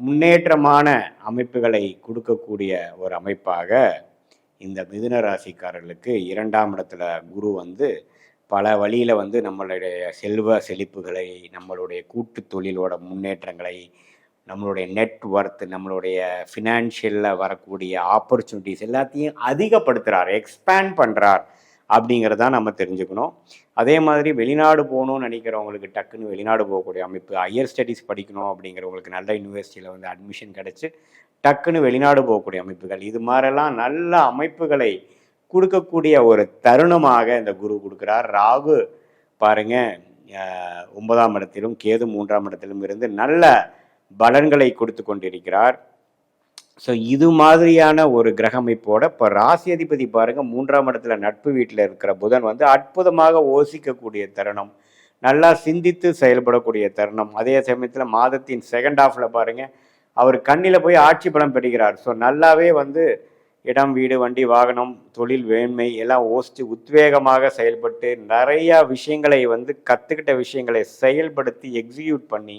முன்னேற்றமான அமைப்புகளை கொடுக்கக்கூடிய ஒரு அமைப்பாக இந்த மிதுன ராசிக்காரர்களுக்கு 2ஆம் இடத்துல குரு வந்து பல வழியில் வந்து நம்மளுடைய செல்வ செழிப்புகளை, நம்மளுடைய கூட்டு தொழிலோட முன்னேற்றங்களை, நம்மளுடைய நெட்ஒர்த், நம்மளுடைய ஃபினான்ஷியலில் வரக்கூடிய ஆப்பர்ச்சுனிட்டிஸ் எல்லாத்தையும் அதிகப்படுத்துகிறார், எக்ஸ்பேண்ட் பண்ணுறார் அப்படிங்கிறதான் நம்ம தெரிஞ்சுக்கணும். அதே மாதிரி வெளிநாடு போகணும்னு நினைக்கிறவங்களுக்கு டக்குன்னு வெளிநாடு போகக்கூடிய அமைப்பு, ஹையர் ஸ்டடீஸ் படிக்கணும் அப்படிங்கிறவங்களுக்கு நல்ல யூனிவர்சிட்டியில் வந்து அட்மிஷன் கிடச்சி டக்குன்னு வெளிநாடு போகக்கூடிய அமைப்புகள், இது மாதிரிலாம் நல்ல அமைப்புகளை கொடுக்கக்கூடிய ஒரு தருணமாக இந்த குரு கொடுக்குறார். ராகு பாருங்க 9ஆம் இடத்திலும் கேது 3ஆம் இடத்திலும் இருந்து நல்ல பலன்களை கொடுத்து கொண்டிருக்கிறார். ஸோ இது மாதிரியான ஒரு கிரக அமைப்போட இப்போ ராசி அதிபதி பாருங்க 3ஆம் இடத்துல நட்பு வீட்டில் இருக்கிற புதன் வந்து அற்புதமாக யோசிக்கக்கூடிய தருணம், நல்லா சிந்தித்து செயல்படக்கூடிய தருணம். அதே சமயத்தில் மாதத்தின் செகண்ட் ஹாஃபில் பாருங்க அவர் கண்ணில் போய் ஆட்சி பலம் பெறுகிறார். ஸோ நல்லாவே வந்து இடம், வீடு, வண்டி, வாகனம், தொழில், வேண்மை எல்லாம் யோசித்து உத்வேகமாக செயல்பட்டு நிறையா விஷயங்களை வந்து கற்றுக்கிட்ட விஷயங்களை செயல்படுத்தி எக்ஸிக்யூட் பண்ணி